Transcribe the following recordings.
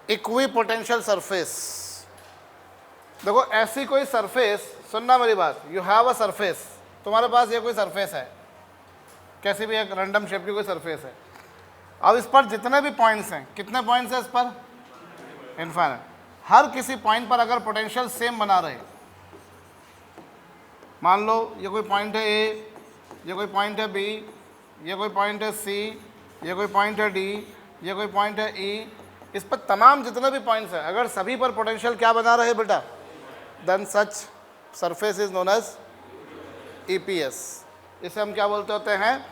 Equi potential surface. देखो ऐसी कोई सरफेस, सुनना मेरी बात, यू हैव अ सरफेस, तुम्हारे पास ये कोई सरफेस है, कैसी भी एक रैंडम शेप की कोई सरफेस है। अब इस पर जितने भी पॉइंट्स हैं, कितने पॉइंट्स हैं इस पर? इनफाइनाइट। हर किसी पॉइंट पर अगर पोटेंशियल सेम बना रहे, मान लो ये कोई पॉइंट है ए, ये कोई पॉइंट है बी, ये कोई पॉइंट है सी, ये कोई पॉइंट है डी, ये कोई पॉइंट है ई, इस पर तमाम जितने भी पॉइंट्स हैं अगर सभी पर पोटेंशियल क्या बना रहे बेटा, then such surface is known as EPS. इसे हम क्या बोलते होते हैं?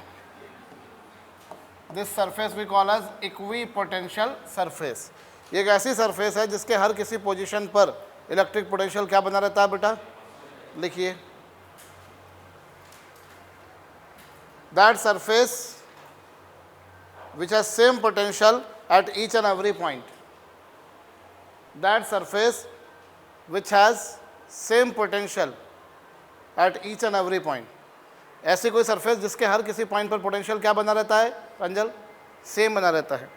This surface we call as equipotential surface. ये एक ऐसी सरफेस है जिसके हर किसी पोजीशन पर इलेक्ट्रिक पोटेंशियल क्या बना रहता है बेटा, लिखिए। That surface which has same potential at each and every point. That surface which has same potential at each and every point. ऐसी कोई सरफेस जिसके हर किसी पॉइंट पर पोटेंशियल क्या बना रहता है रंजल? सेम बना रहता है।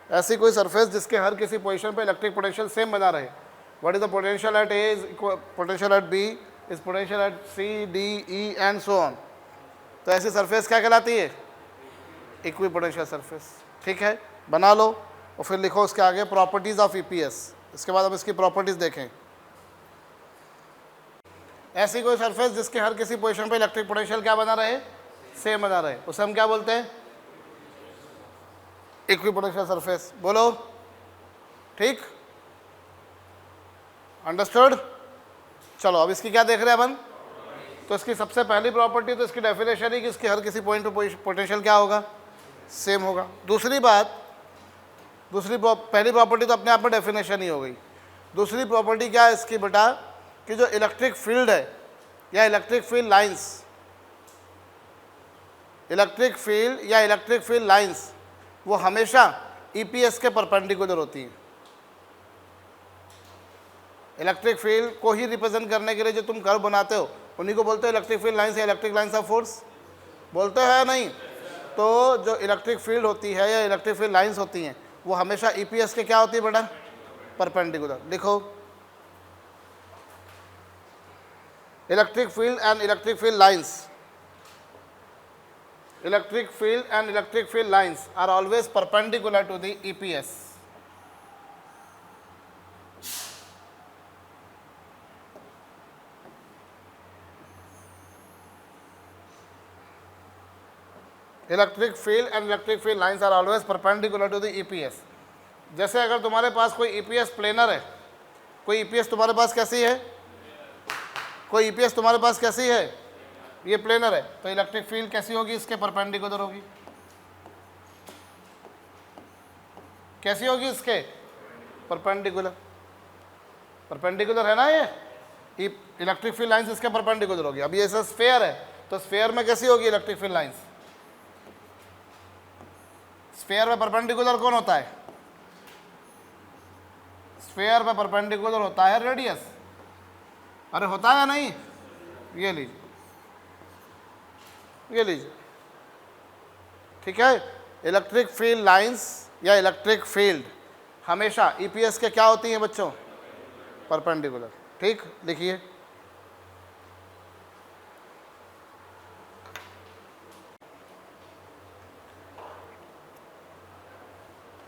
ऐसी कोई सरफेस जिसके हर किसी पोजीशन पर इलेक्ट्रिक पोटेंशियल सेम बना रहे। What is the potential at A is potential at B is potential at C D E and so on. तो ऐसी सरफेस क्या कहलाती है? Equipotential surface. ठीक है, बना लो और फिर लिखो उसके आगे प्रॉपर्टीज ऑफ ईपीएस। इसके बाद हम इसकी प्रॉपर्टीज देखें। ऐसी कोई सरफेस जिसके हर किसी पोजीशन पे इलेक्ट्रिक पोटेंशियल क्या बना रहे? सेम बना रहे, उसे हम क्या बोलते हैं? Equi potential surface. बोलो, ठीक, अंडरस्टूड? चलो अब इसकी क्या देख रहे हैं अपन? तो इसकी सबसे पहली प्रॉपर्टी तो इसकी डेफिनेशन ही कि इसके हर किसी पॉइंट पे पोटेंशियल क्या होगा? सेम होगा। दूसरी बात, पहली प्रॉपर्टी तो अपने आप में डेफिनेशन ही हो गई। दूसरी प्रॉपर्टी क्या है इसकी बेटा, कि जो इलेक्ट्रिक फील्ड है या electric field lines, electric field या इलेक्ट्रिक फील्ड लाइंस वो हमेशा ईपीएस के परपेंडिकुलर होती हैं। इलेक्ट्रिक फील्ड को ही रिप्रेजेंट करने के लिए जो तुम कर्व बनाते हो उन्हीं को बोलते हो इलेक्ट्रिक फील्ड लाइंस या इलेक्ट्रिक लाइंस ऑफ फोर्स, बोलते हो या नहीं? तो जो इलेक्ट्रिक फील्ड होती है या इलेक्ट्रिक फील्ड लाइंस होती हैं वो हमेशा ईपीएस के क्या होती है बेटा? परपेंडिकुलर। लिखो, electric field and electric field lines, electric field and electric field lines are always perpendicular to the EPS. Electric field and electric field lines are always perpendicular to the EPS. जैसे अगर तुम्हारे पास कोई EPS planar है, कोई EPS तुम्हारे पास कैसी है? कोई ईपीएस तुम्हारे पास कैसी है? ये प्लेनर है, तो इलेक्ट्रिक फील्ड कैसी होगी? इसके परपेंडिकुलर होगी। कैसी होगी? इसके परपेंडिकुलर। परपेंडिकुलर है ना ये? इलेक्ट्रिक फील्ड लाइंस इसके परपेंडिकुलर होगी। अब ये ऐसा स्फेयर है तो स्फेयर में कैसी होगी इलेक्ट्रिक फील्ड लाइंस? स्फेयर में परपेंडिकुलर कौन होता है? स्फेयर में परपेंडिकुलर होता है रेडियस। अरे होता है या नहीं? ये लीजिए, ये लीजिए, ठीक है। इलेक्ट्रिक फील्ड लाइंस या इलेक्ट्रिक फील्ड हमेशा ईपीएस के क्या होती हैं बच्चों? परपेंडिकुलर। ठीक, लिखिए,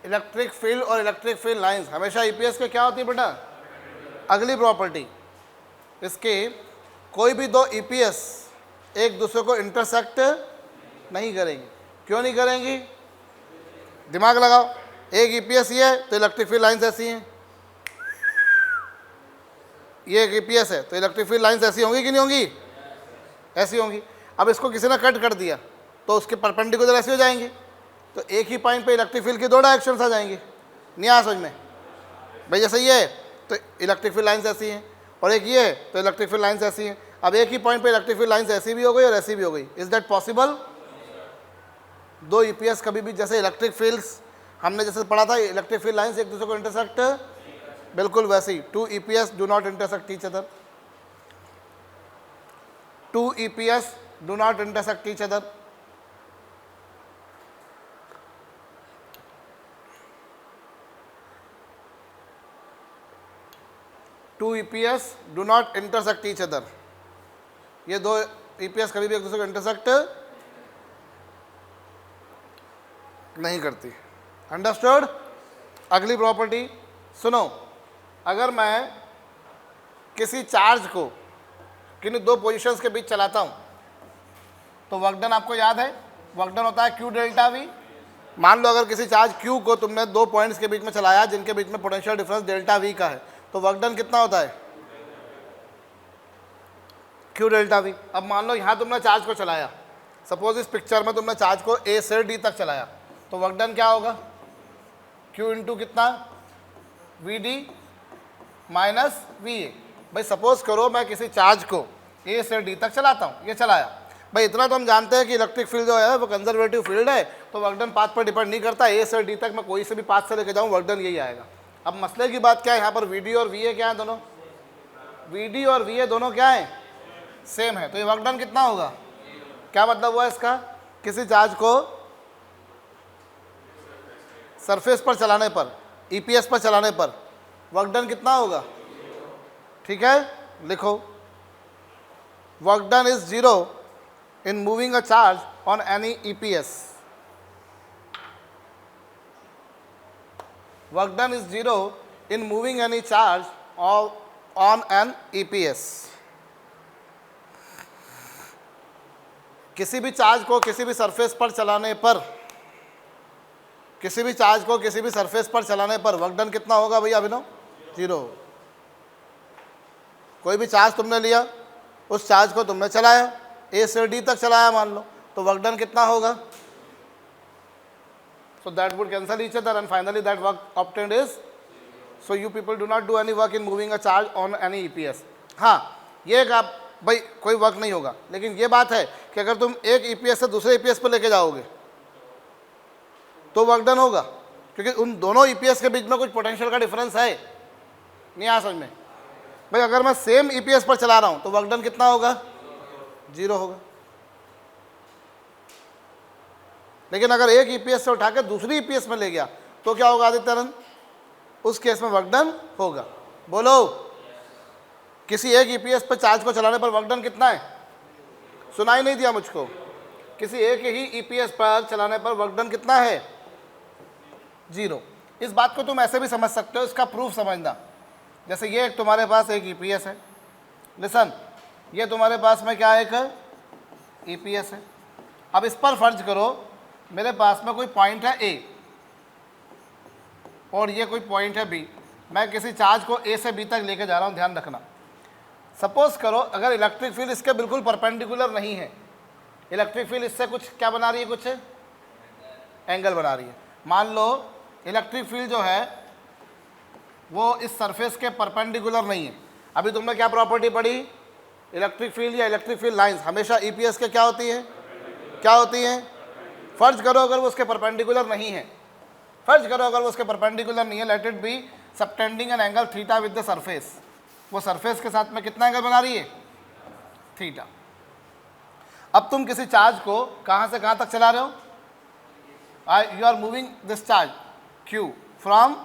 इलेक्ट्रिक फील्ड और इलेक्ट्रिक फील्ड लाइंस हमेशा ईपीएस के क्या होती है बेटा? अगली प्रॉपर्टी इसकी, कोई भी दो ईपीएस एक दूसरे को इंटरसेक्ट नहीं करेंगी। क्यों नहीं करेंगी? दिमाग लगाओ। एक ईपीएस ये है तो इलेक्ट्रिक फील्ड लाइंस ऐसी हैं, ये एक ईपीएस है तो इलेक्ट्रिक फील्ड लाइंस ऐसी होंगी कि नहीं होंगी? ऐसी होंगी। अब इसको किसी ने कट कर दिया तो उसके परपेंडिकुलर ऐसी हो जाएंगी, तो एक ही पॉइंट पे इलेक्ट्रिक फील्ड की दो डायरेक्शंस आ जाएंगी। नहीं आ समझ में भाई? जैसे ये है तो इलेक्ट्रिक फील्ड लाइंस ऐसी हैं, और एक ये है तो इलेक्ट्रिक फील्ड लाइंस ऐसी हैं। अब एक ही पॉइंट पे इलेक्ट्रिक फील्ड लाइंस ऐसी भी हो गई और ऐसी भी हो गई। Is that possible? दो ईपीएस कभी भी, जैसे इलेक्ट्रिक फील्ड्स हमने जैसे पढ़ा था, इलेक्ट्रिक फील्ड लाइंस एक दूसरे को इंटरसेक्ट, बिल्कुल वैसे ही two EPS do not intersect each other. Two EPS do not intersect each other. Two EPS do not intersect each other, ये दो ईपीएस कभी भी एक दूसरे को इंटरसेक्ट नहीं करती। अंडरस्टूड। अगली प्रॉपर्टी सुनो, अगर मैं किसी चार्ज को किन्हीं दो पोजीशंस के बीच चलाता हूं तो वर्क डन आपको याद है, वर्क डन होता है क्यू डेल्टा वी। मान लो अगर किसी चार्ज क्यू को तुमने दो पॉइंट्स के बीच में चलाया जिनके बीच में पोटेंशियल डिफरेंस डेल्टा वी का है, तो वर्क डन कितना होता है? Q delta we. अब मान लो यहां तुमने चार्ज को चलाया, सपोज इस पिक्चर में तुमने चार्ज को ए से डी तक चलाया, तो वर्क डन क्या होगा? क्यू इंटू कितना? V D minus V A. भाई सपोज करो मैं किसी चार्ज को ए से डी तक चलाता हूँ, ये चलाया, भाई इतना तो हम जानते हैं कि इलेक्ट्रिक फील्ड जो है वो कंजर्वेटिव फील्ड है, तो वर्क डन पाथ पर डिपेंड नहीं करता। ए से डी तक मैं कोई से भी पाथ से लेके जाऊँ वर्क डन यही आएगा। अब मसले की बात क्या है, यहाँ पर वी डी और वी ए क्या है? दोनों वी डी और वी ए दोनों क्या है? सेम है। तो ये वर्क डन कितना होगा? क्या मतलब हुआ इसका? किसी चार्ज को सरफेस पर चलाने पर, ईपीएस पर चलाने पर वर्क डन कितना होगा? ठीक है, लिखो work done is 0 in moving a charge on any EPS. Work done is 0 in moving any charge on an EPS. किसी भी चार्ज को किसी भी सरफेस पर चलाने पर, किसी भी चार्ज को किसी भी सरफेस पर चलाने पर वर्क डन कितना होगा भैया अभिनव? 0। कोई भी चार्ज तुमने लिया, उस चार्ज को तुमने चलाया, ए से डी तक चलाया मान लो, तो वर्क डन कितना होगा? So that would cancel each other and finally that work obtained is, so you people do not do any work in moving a charge on any EPS. हाँ, ये एक आप भाई कोई वर्क नहीं होगा, लेकिन ये बात है कि अगर तुम एक ईपीएस से दूसरे ईपीएस पर लेके जाओगे तो वर्क डन होगा, क्योंकि उन दोनों ईपीएस के बीच में कुछ पोटेंशियल का डिफरेंस है। नहीं आ समझ में? भाई अगर मैं सेम ईपीएस पर चला रहा हूँ तो वर्क डन कितना होगा? 0 होगा। लेकिन अगर एक ईपीएस से उठा के दूसरी ईपीएस में ले गया तो क्या होगा आदित्यानंद? उस केस में वर्क डन होगा। बोलो, किसी एक ईपीएस पर चार्ज को चलाने पर वर्क डन कितना है? सुनाई नहीं दिया मुझको। किसी एक ही ईपीएस पर चलाने पर वर्क डन कितना है? 0। इस बात को तुम ऐसे भी समझ सकते हो, इसका प्रूफ समझना। जैसे ये तुम्हारे पास एक ईपीएस है, लिसन, ये तुम्हारे पास में क्या है? एक ईपीएस है। अब इस पर फर्ज करो मेरे पास में कोई पॉइंट है ए और ये कोई पॉइंट है बी, मैं किसी चार्ज को ए से बी तक लेके जा रहा हूँ। ध्यान रखना, सपोज करो अगर इलेक्ट्रिक फील्ड इसके बिल्कुल परपेंडिकुलर नहीं है, इलेक्ट्रिक फील्ड इससे कुछ क्या बना रही है? कुछ एंगल बना रही है। मान लो इलेक्ट्रिक फील्ड जो है वो इस सरफेस के परपेंडिकुलर नहीं है। अभी तुमने क्या प्रॉपर्टी पढ़ी? इलेक्ट्रिक फील्ड या इलेक्ट्रिक फील्ड लाइंस हमेशा ईपीएस के क्या होती है? क्या होती हैं? फर्ज करो अगर वो उसके परपेंडिकुलर नहीं है, फर्ज करो अगर वो उसके परपेंडिकुलर नहीं है, let it be subtending an angle theta with the surface. वो सरफेस के साथ में कितना एंगल बना रही है? थीटा। अब तुम किसी चार्ज को कहाँ से कहाँ तक चला रहे हो? You are moving this charge Q from,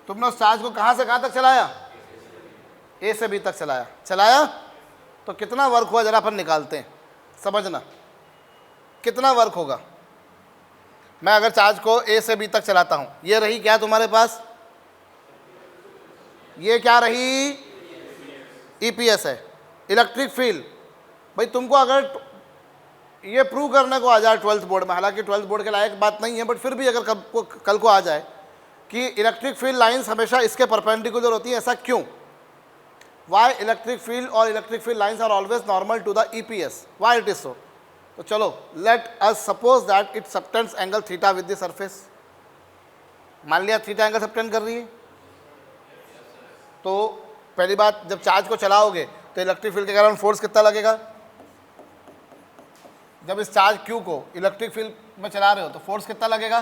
तुमने उस चार्ज को कहाँ से कहाँ तक चलाया? ए से बी तक चलाया। तो कितना वर्क हुआ जरा अपन निकालते हैं, समझना कितना वर्क होगा। मैं अगर चार्ज को ए से बी तक चलाता हूँ, ये रही क्या तुम्हारे पास? ये क्या रही? ईपीएस है, इलेक्ट्रिक फील्ड। भाई तुमको अगर ये प्रूव करने को आ जाए 12th बोर्ड में, हालांकि 12th बोर्ड के लायक बात नहीं है, बट फिर भी अगर कल को आ जाए कि इलेक्ट्रिक फील्ड लाइंस हमेशा इसके परपेंडिकुलर होती है, ऐसा क्यों? Why electric field or electric field lines are always normal to the EPS? Why it is so? तो चलो let us suppose that it subtends angle theta with the surface. मान लिया थीटा एंगल सबटेंड कर रही है, तो पहली बात जब चार्ज को चलाओगे तो इलेक्ट्रिक फील्ड के कारण फोर्स कितना लगेगा? जब इस चार्ज क्यू को इलेक्ट्रिक फील्ड में चला रहे हो तो फोर्स कितना लगेगा?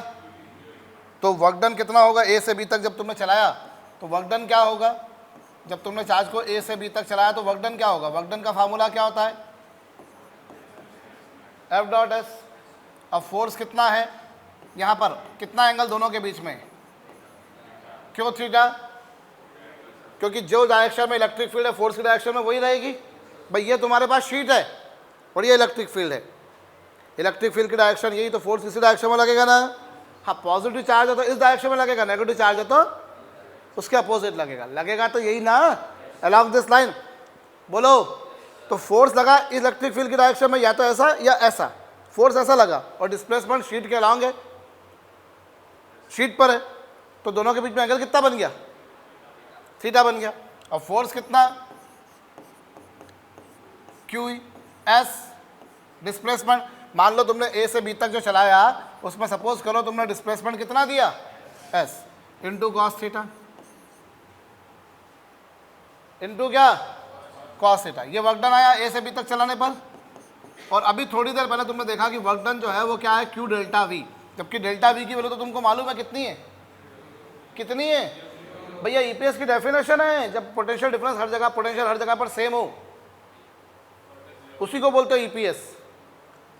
तो वर्क डन कितना होगा? ए से बी तक जब तुमने चलाया तो वर्क डन क्या होगा? जब तुमने चार्ज को ए से बी तक चलाया तो वर्क डन क्या होगा? वर्क डन का फार्मूला क्या होता है? F dot S. अब फोर्स कितना है यहाँ पर? कितना एंगल दोनों के बीच में? क्यों थीटा? क्योंकि जो डायरेक्शन में इलेक्ट्रिक फील्ड है फोर्स की डायरेक्शन में वही रहेगी। भाई ये तुम्हारे पास शीट है और ये इलेक्ट्रिक फील्ड है, इलेक्ट्रिक फील्ड की डायरेक्शन यही, तो फोर्स इसी डायरेक्शन में लगेगा ना। हाँ पॉजिटिव चार्ज है तो इस डायरेक्शन में लगेगा, नेगेटिव चार्ज है तो उसके अपोजिट लगेगा, लगेगा तो यही ना, अलॉन्ग दिस लाइन। बोलो, तो फोर्स लगा इलेक्ट्रिक फील्ड की डायरेक्शन में या तो ऐसा या ऐसा, फोर्स ऐसा लगा और डिस्प्लेसमेंट शीट के अलॉन्ग है, शीट पर है, तो दोनों के बीच में एंगल कितना बन गया, थीटा बन गया। और फोर्स कितना, क्यू एस, डिस्प्लेसमेंट मान लो तुमने ए से बी तक जो चलाया उसमें सपोज करो तुमने डिस्प्लेसमेंट कितना दिया, S into cos theta, into क्या, कॉस थीटा। ये वर्क डन आया ए से बी तक चलाने पर। और अभी थोड़ी देर पहले तुमने देखा कि वर्क डन जो है वो क्या है, क्यू डेल्टा वी, जबकि डेल्टा वी की वैल्यू तो तुमको मालूम है कितनी है, कितनी है भैया, ईपीएस की डेफिनेशन है, जब पोटेंशियल डिफरेंस हर जगह, पोटेंशियल हर जगह पर सेम हो, उसी को बोलते हो ईपीएस।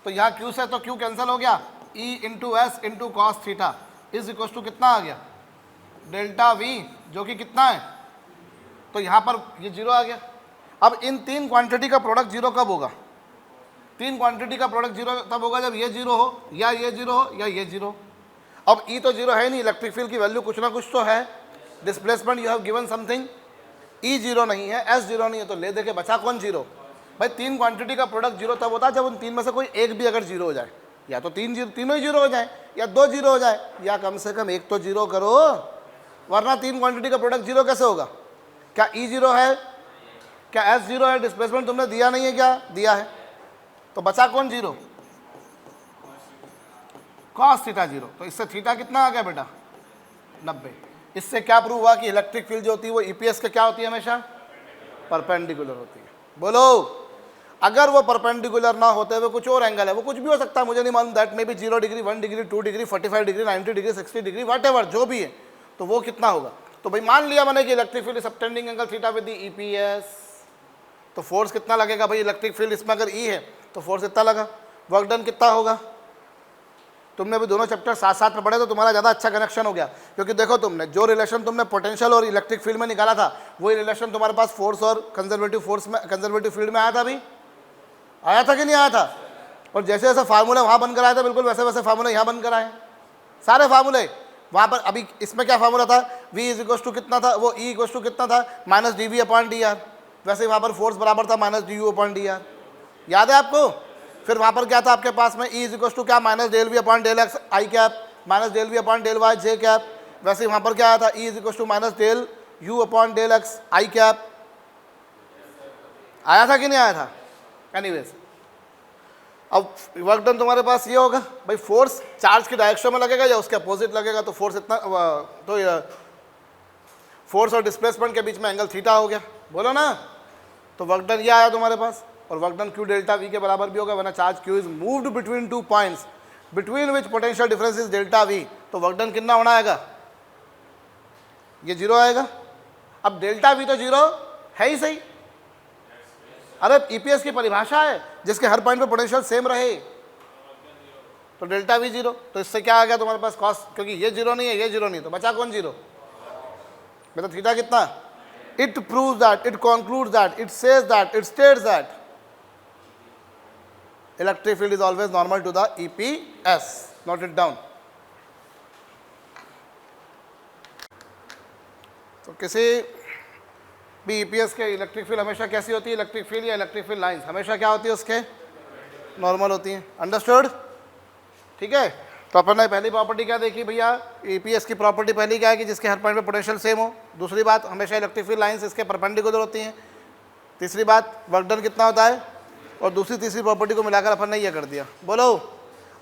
तो यहाँ क्यू से तो क्यू कैंसिल हो गया, E into S into cos theta is equal to कितना आ गया, डेल्टा वी, जो कि कितना है, तो यहाँ पर ये जीरो आ गया। अब इन तीन क्वांटिटी का प्रोडक्ट जीरो कब होगा, तीन क्वांटिटी का प्रोडक्ट जीरो तब होगा जब ये जीरो हो या ये जीरो हो या ये जीरो। अब ई तो जीरो है नहीं, इलेक्ट्रिक फील्ड की वैल्यू कुछ ना कुछ तो है, displacement you have given something, E zero नहीं है, एस जीरो नहीं है, तो ले दे के बचा कौन जीरो। भाई तीन क्वांटिटी का प्रोडक्ट जीरो तब होता है जब उन तीन में से कोई एक भी अगर जीरो हो जाए, या तो तीनों ही जीरो हो जाए या दो जीरो हो जाए, या कम से कम एक तो जीरो करो, वरना तीन क्वांटिटी का प्रोडक्ट जीरो कैसे होगा। क्या ई जीरो है, क्या एस जीरो है, डिस्प्लेसमेंट तुमने दिया नहीं है, क्या दिया है, तो बचा कौन जीरो, कॉस थीटा जीरो। तो इससे थीटा कितना आ गया बेटा, 90। इससे क्या प्रूव हुआ कि इलेक्ट्रिक फील्ड जो होती है वो ईपीएस के क्या होती है, हमेशा परपेंडिकुलर होती है। बोलो, अगर वो परपेंडिकुलर ना होते हुए कुछ और एंगल है, वो कुछ भी हो सकता है, मुझे नहीं मालूम, that may B 0 degree, 1 degree, 2 degree, 45 degree, 90 degree, 60 degree, whatever जो भी है, तो वो कितना होगा। तो भाई मान लिया मैंने कि electric field subtending angle theta with the EPS, तो फोर्स कितना लगेगा भाई, इलेक्ट्रिक फील्ड इसमें अगर ई है तो फोर्स कितना लगा, वर्क डन कितना होगा। तुमने अभी दोनों चैप्टर साथ साथ में पढ़े तो तुम्हारा ज़्यादा अच्छा कनेक्शन हो गया, क्योंकि देखो तुमने जो रिलेशन तुमने पोटेंशियल और इलेक्ट्रिक फील्ड में निकाला था वही रिलेशन तुम्हारे पास फोर्स और कंजर्वेटिव फोर्स में, कंजर्वेटिव फील्ड में आया था, अभी आया था कि नहीं आया था। और जैसे जैसे फार्मूला वहाँ बनकर आया था बिल्कुल वैसे वैसे फार्मूला यहाँ बनकर आए, सारे फार्मूले वहाँ पर। अभी इसमें क्या फार्मूला था, v इज इक्वल टू कितना था, वो e इक्वल टू कितना था, minus D V upon D R, वैसे वहाँ पर फोर्स बराबर था minus D U upon D R, याद है आपको। फिर वहाँ पर क्या था आपके पास में, e इज इक्वल टू क्या, minus del V upon del X I cap, minus del V upon del Y J cap, वैसे वहाँ पर क्या आया था, e is equal to minus del U upon del X I cap, आया था कि नहीं आया था। एनीवेज, अब वर्क डन तुम्हारे पास ये होगा भाई, फोर्स चार्ज की डायरेक्शन में लगेगा या उसके अपोजिट लगेगा, तो फोर्स इतना, तो फोर्स और डिस्प्लेसमेंट के बीच में एंगल थीटा हो गया, बोलो ना। तो वर्क डन ये आया तुम्हारे पास, और work done Q delta we के बराबर भी होगा, वरना charge Q is moved between two points between which potential difference is delta we, तो वर्क डन कितना होना आएगा, ये जीरो आएगा। अब डेल्टा वी तो जीरो है ही सही, अरे ईपीएस की परिभाषा है जिसके हर पॉइंट पे पोटेंशियल सेम रहे, तो डेल्टा वी जीरो। तो इससे क्या आ गया तुम्हारे पास कॉस, क्योंकि ये जीरो नहीं है ये जीरो नहीं, तो बचा कौन जीरो, मतलब थीटा कितना। It proves that, it concludes that, it says that, it states that electric field is always normal to the EPS, note it down. तो किसी भी ईपीएस के इलेक्ट्रिक फील्ड हमेशा कैसी होती है, इलेक्ट्रिक फील्ड या इलेक्ट्रिक फील्ड लाइंस हमेशा क्या होती है, उसके नॉर्मल होती हैं, अंडरस्टूड। ठीक है, तो अपन ने पहली प्रॉपर्टी क्या देखी भैया, ईपीएस की प्रॉपर्टी पहली क्या है कि जिसके हर पॉइंट पे पोटेंशियल सेम हो। दूसरी बात, हमेशा इलेक्ट्रिक फील्ड लाइंस इसके परपेंडिकुलर होती हैं। तीसरी बात, वर्क डन कितना होता है। और दूसरी तीसरी प्रॉपर्टी को मिलाकर अपन ने ये कर दिया। बोलो,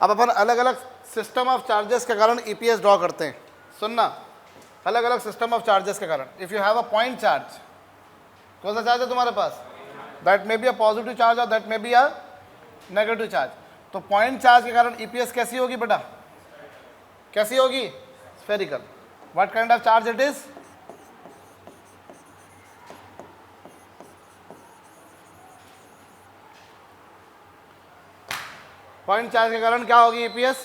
अब अपन अलग अलग सिस्टम ऑफ चार्जेस के कारण ईपीएस ड्रॉ करते हैं। सुनना, अलग अलग सिस्टम ऑफ चार्जेस के कारण, if you have a point charge, कौन सा चार्ज है तुम्हारे पास, that may be a positive charge और that may be a negative charge. तो पॉइंट चार्ज के कारण ईपीएस कैसी होगी बेटा, कैसी होगी, spherical. What kind of charge it is, point charge के कारण क्या होगी ईपीएस,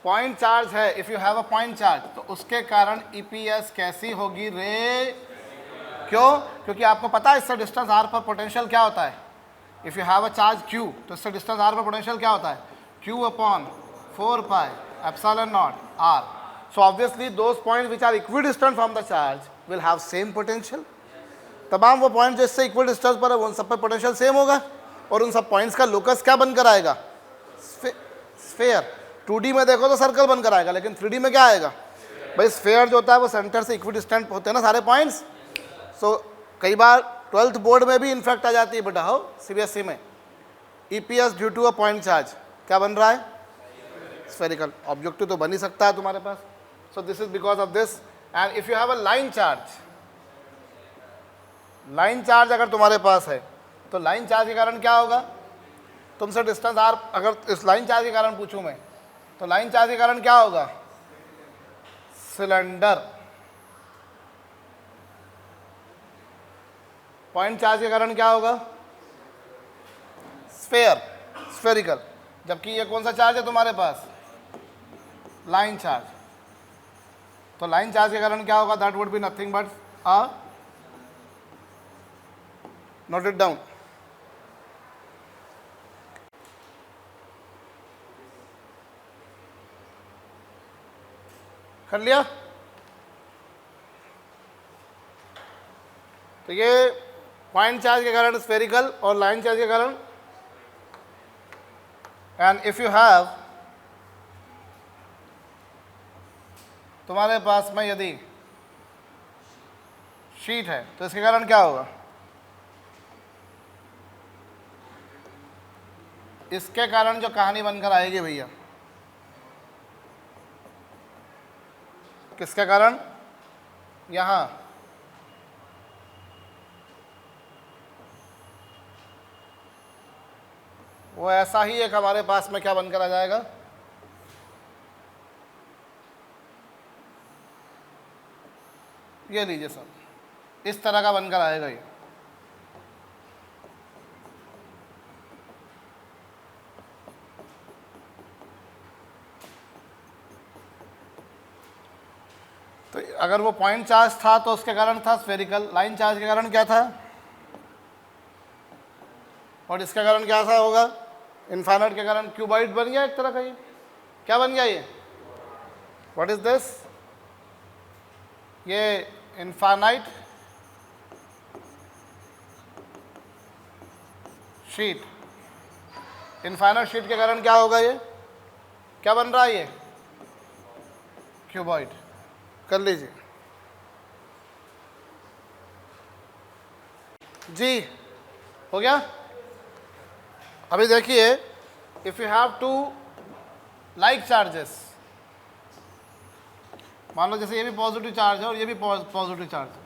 पॉइंट चार्ज है, if you have a point charge तो उसके कारण ईपीएस कैसी होगी रे, क्यों? क्योंकि आपको पता है इससे डिस्टेंस r पर पोटेंशियल क्या होता है। If you have a charge q, तो इससे डिस्टेंस r पर पोटेंशियल क्या होता है, q upon 4 pi epsilon naught r। So obviously those points which are equidistant from the charge will have same potential. तमाम वो पॉइंट जो इससे इक्वल डिस्टेंस पर है उन सब पर पोटेंशियल सेम होगा, और उन सब पॉइंट्स का लोकस क्या बनकर आएगा, स्फेयर। 2D में देखो तो सर्कल बनकर आएगा, लेकिन 3D में क्या आएगा भाई, स्फेयर जो होता है वो सेंटर से इक्विडिस्टेंट होते हैं ना सारे पॉइंट्स। सो कई बार 12th बोर्ड में भी इनफैक्ट आ जाती है बेटा, हो CBSE में EPS due to a point charge क्या बन रहा है, स्फेरिकल। ऑब्जेक्टिव तो बन ही सकता है तुम्हारे पास। So this is because of this. And if you have a line charge, line charge अगर तुम्हारे पास है तो लाइन चार्ज के कारण क्या होगा, तुमसे डिस्टेंस r, अगर इस लाइन चार्ज के कारण पूछूं मैं तो लाइन चार्ज के कारण क्या होगा, सिलेंडर। पॉइंट चार्ज के कारण क्या होगा, स्फेयर, स्फेरिकल। जबकि ये कौन सा चार्ज है तुम्हारे पास, लाइन चार्ज। तो लाइन चार्ज के कारण क्या होगा, that would be nothing but a, note it down, कर लिया। तो ये पॉइंट चार्ज के कारण स्फेरिकल और लाइन चार्ज के कारण। एंड इफ यू हैव, तुम्हारे पास में यदि शीट है तो इसके कारण क्या होगा, इसके कारण जो कहानी बनकर आएगी भैया, किसके कारण, यहां वो ऐसा ही एक हमारे पास में क्या बनकर आ जाएगा, ये लीजिए सब, इस तरह का बनकर आएगा ये। तो अगर वो पॉइंट चार्ज था तो उसके कारण था स्फेरिकल, लाइन चार्ज के कारण क्या था, और इसके कारण क्या था होगा, इनफाइनाइट के कारण क्यूबॉइड बन गया एक तरह का। ये क्या बन गया, ये व्हाट इज दिस, ये इनफाइनाइट शीट। इनफाइनाइट शीट के कारण क्या होगा, ये क्या बन रहा है, ये क्यूबॉइड। कर लीजिए जी, हो गया। अभी देखिए, if you have two like charges, मान लो जैसे ये भी पॉजिटिव चार्ज है और ये भी पॉजिटिव चार्ज है,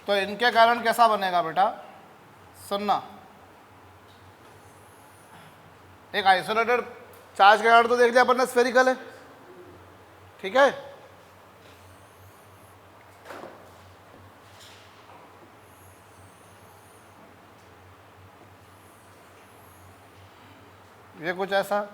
तो इनके कारण कैसा बनेगा बेटा, सुनना, एक आइसोलेटेड चार्ज के कारण तो देख लिया अपन ने स्फेरिकल है, ठीक है। ये कुछ ऐसा,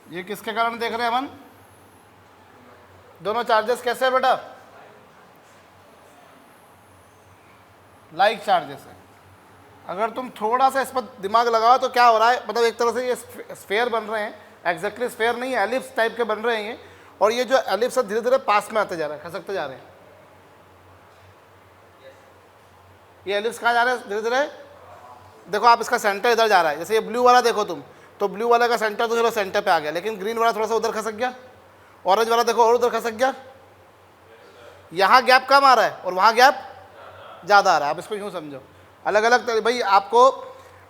ये किसके कारण देख रहे हैं अपन, दोनों चार्जेस कैसे है बेटा, लाइक चार्जेस है। अगर तुम थोड़ा सा इस पर दिमाग लगाओ तो क्या हो रहा है, मतलब एक तरह से ये स्फेयर बन रहे हैं, एग्जैक्टली स्फेयर नहीं है, एलिप्स टाइप के बन रहे हैं ये, और ये जो एलिप्स है धीरे धीरे पास में आते जा रहे हैं, खसकते जा रहे हैं। ये एलिप्स कहाँ जा रहे हैं धीरे धीरे, देखो आप इसका सेंटर इधर जा रहा है, जैसे ये ब्लू वाला देखो तुम, तो ब्लू वाला का सेंटर तो चलो सेंटर पे आ गया, लेकिन ग्रीन वाला थोड़ा सा उधर खसक गया, ऑरेंज वाला देखो और उधर खसक गया। यहाँ गैप कम आ रहा है और वहाँ गैप ज़्यादा आ रहा है, आप इसको यूँ समझो। अलग अलग भाई आपको,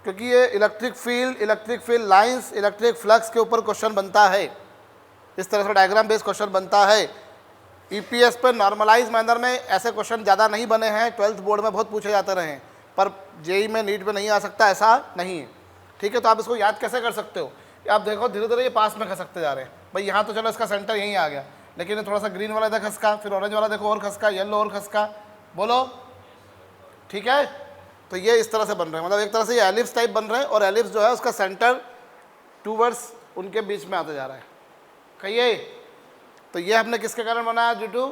क्योंकि ये electric field lines, electric flux के ऊपर क्वेश्चन बनता है, इस तरह से डायग्राम बेस्ड क्वेश्चन बनता है। ईपीएस पे नॉर्मलाइज मैनर में ऐसे क्वेश्चन ज़्यादा नहीं बने हैं, 12th बोर्ड में बहुत पूछे जाते रहे हैं, पर जेई में नीट में नहीं आ सकता ऐसा नहीं है, ठीक है। तो आप इसको याद कैसे कर सकते हो, आप देखो धीरे धीरे ये पास में खसकते जा रहे हैं। भाई यहाँ तो चलो इसका सेंटर यहीं आ गया, लेकिन थोड़ा सा ग्रीन वाला इधर खसका, फिर ऑरेंज वाला देखो और खसका, येलो और खसका, बोलो ठीक है। तो ये इस तरह से बन रहे हैं, मतलब एक तरह से ये एलिप्स टाइप बन रहे हैं, और एलिप्स जो है उसका सेंटर टूवर्ड्स उनके बीच में आते जा रहा है, कहिए। तो ये हमने किसके कारण बनाया, ड्यू टू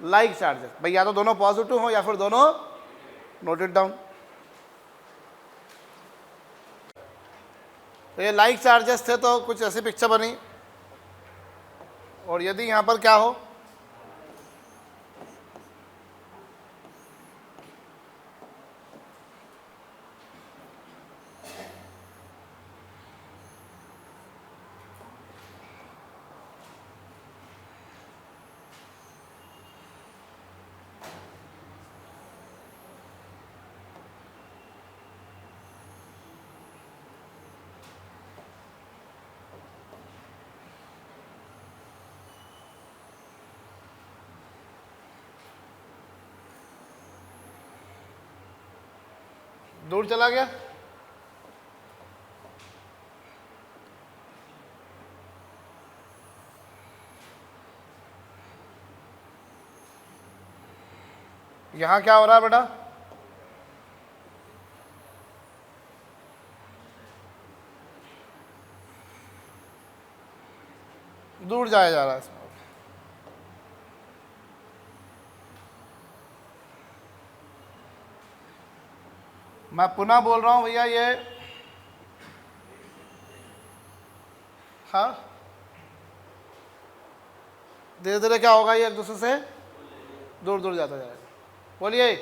लाइक चार्जेस। भाई या तो दोनों पॉजिटिव हो या फिर दोनों, नोट इट डाउन। तो ये लाइक चार्जेस थे तो कुछ ऐसी पिक्चर बनी, और यदि यहाँ पर क्या हो, दूर चला गया, यहाँ क्या हो रहा है बेटा, दूर जाया जा रहा है इसमें। मैं पुनः बोल रहा हूँ भैया, ये हाँ धीरे धीरे क्या होगा, ये एक दूसरे से दूर दूर जाता जाएगा, बोलिए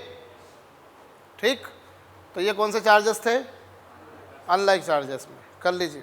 ठीक। तो ये कौन से चार्जेस थे, अनलाइक चार्जेस में, कर लीजिए।